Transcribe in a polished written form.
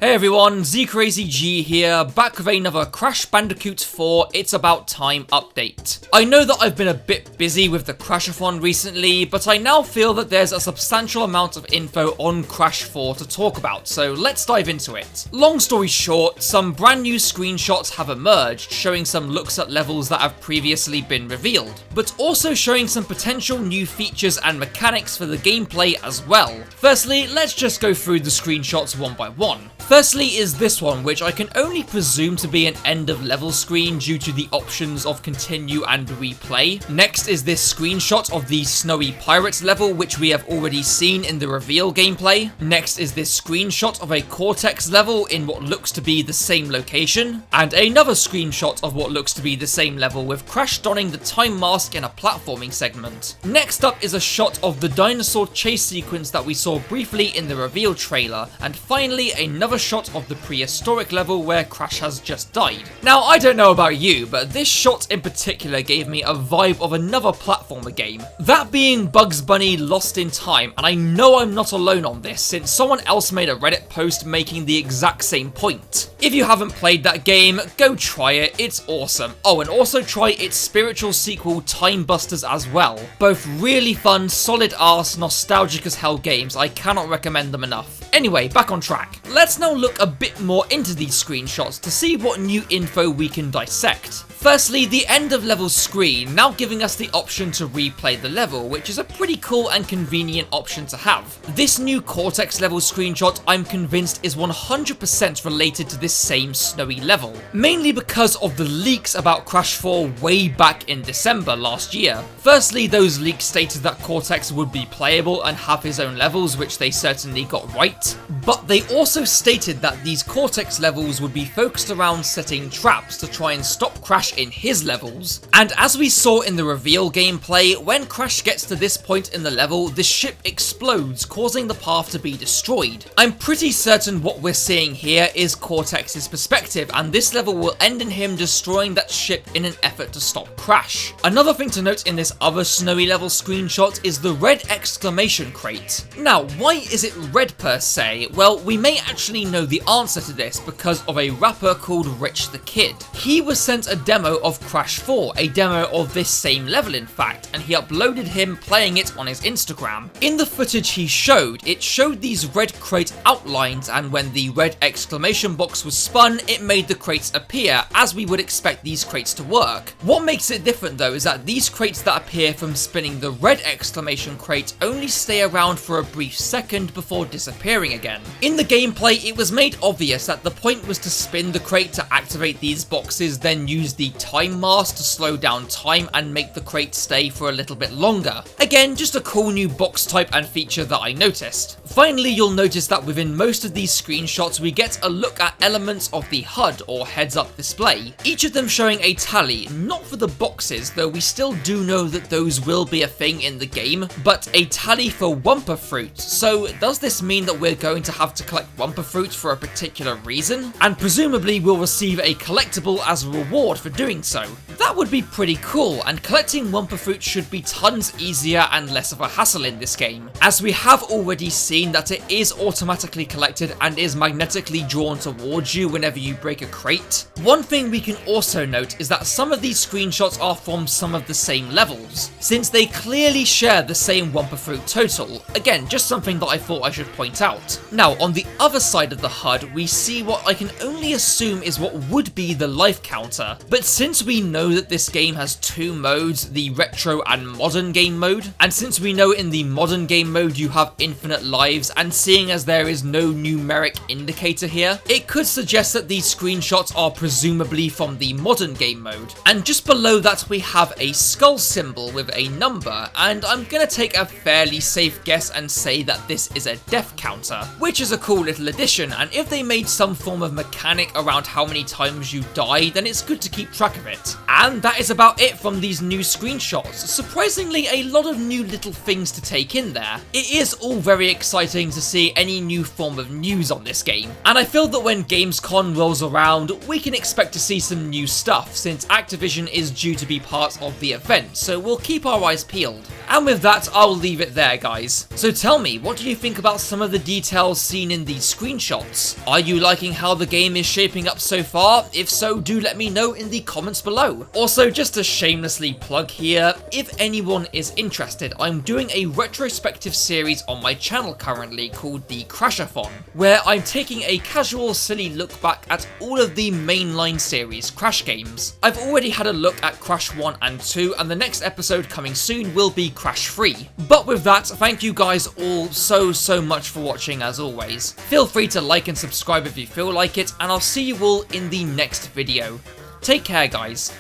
Hey everyone, ZCrazyG here, back with another Crash Bandicoot 4 It's About Time update. I know that I've been a bit busy with the Crashathon recently, but I now feel that there's a substantial amount of info on Crash 4 to talk about, so let's dive into it. Long story short, some brand new screenshots have emerged, showing some looks at levels that have previously been revealed, but also showing some potential new features and mechanics for the gameplay as well. Firstly, let's just go through the screenshots one by one. Firstly is this one, which I can only presume to be an end of level screen due to the options of continue and replay. Next is this screenshot of the Snowy Pirates level, which we have already seen in the reveal gameplay. Next is this screenshot of a Cortex level in what looks to be the same location, and another screenshot of what looks to be the same level with Crash donning the time mask in a platforming segment. Next up is a shot of the dinosaur chase sequence that we saw briefly in the reveal trailer, and finally another shot of the prehistoric level where Crash has just died. Now, I don't know about you, but this shot in particular gave me a vibe of another platformer game. That being Bugs Bunny Lost in Time, and I know I'm not alone on this since someone else made a Reddit post making the exact same point. If you haven't played that game, go try it, it's awesome. Oh, and also try its spiritual sequel Time Busters as well. Both really fun, solid arse, nostalgic as hell games, I cannot recommend them enough. Anyway, back on track. Let's now look a bit more into these screenshots to see what new info we can dissect. Firstly, the end of level screen, now giving us the option to replay the level, which is a pretty cool and convenient option to have. This new Cortex level screenshot, I'm convinced, is 100% related to this same snowy level, mainly because of the leaks about Crash 4 way back in December last year. Firstly, those leaks stated that Cortex would be playable and have his own levels, which they certainly got right, but they also stated that these Cortex levels would be focused around setting traps to try and stop Crash in his levels. And as we saw in the reveal gameplay, when Crash gets to this point in the level, the ship explodes, causing the path to be destroyed. I'm pretty certain what we're seeing here is Cortex's perspective, and this level will end in him destroying that ship in an effort to stop Crash. Another thing to note in this other snowy level screenshot is the red exclamation crate. Now, why is it red per se? Well, we may actually know the answer to this because of a rapper called Rich the Kid. He was sent a demo of Crash 4, a demo of this same level in fact, and he uploaded him playing it on his Instagram. In the footage he showed, it showed these red crate outlines, and when the red exclamation box was spun, it made the crates appear, as we would expect these crates to work. What makes it different though is that these crates that appear from spinning the red exclamation crate only stay around for a brief second before disappearing again. In the gameplay, it was made obvious that the point was to spin the crate to activate these boxes, then use the time mask to slow down time and make the crate stay for a little bit longer. Again, just a cool new box type and feature that I noticed. Finally, you'll notice that within most of these screenshots we get a look at elements of the HUD or heads up display, each of them showing a tally, not for the boxes, though we still do know that those will be a thing in the game, but a tally for Wumpa Fruit. So does this mean that we're going to have to collect Wumpa Fruit for a particular reason? And presumably we'll receive a collectible as a reward for doing so. That would be pretty cool, and collecting Wumpa Fruit should be tons easier and less of a hassle in this game, as we have already seen that it is automatically collected and is magnetically drawn towards you whenever you break a crate. One thing we can also note is that some of these screenshots are from some of the same levels, since they clearly share the same Wumpa Fruit total. Again, just something that I thought I should point out. Now, on the other side of the HUD, we see what I can only assume is what would be the life counter, but since we know that this game has two modes, the retro and modern game mode, and since we know in the modern game mode you have infinite lives, and seeing as there is no numeric indicator here, it could suggest that these screenshots are presumably from the modern game mode. And just below that we have a skull symbol with a number, and I'm gonna take a fairly safe guess and say that this is a death counter, which is a cool little addition, and if they made some form of mechanic around how many times you die, then it's good to keep track of it. And that is about it from these new screenshots. Surprisingly, a lot of new little things to take in there. It is all very exciting to see any new form of news on this game, and I feel that when Gamescom rolls around, we can expect to see see some new stuff, since Activision is due to be part of the event, so we'll keep our eyes peeled. And with that, I'll leave it there, guys. So tell me, what do you think about some of the details seen in these screenshots? Are you liking how the game is shaping up so far? If so, do let me know in the comments below. Also, just to shamelessly plug here, if anyone is interested, I'm doing a retrospective series on my channel currently called the Crashathon, where I'm taking a casual, silly look back at all of the mainline series Crash games. I've already had a look at Crash 1 and 2, and the next episode coming soon will be Crash 3. But with that, thank you guys all so much for watching as always. Feel free to like and subscribe if you feel like it, and I'll see you all in the next video. Take care, guys.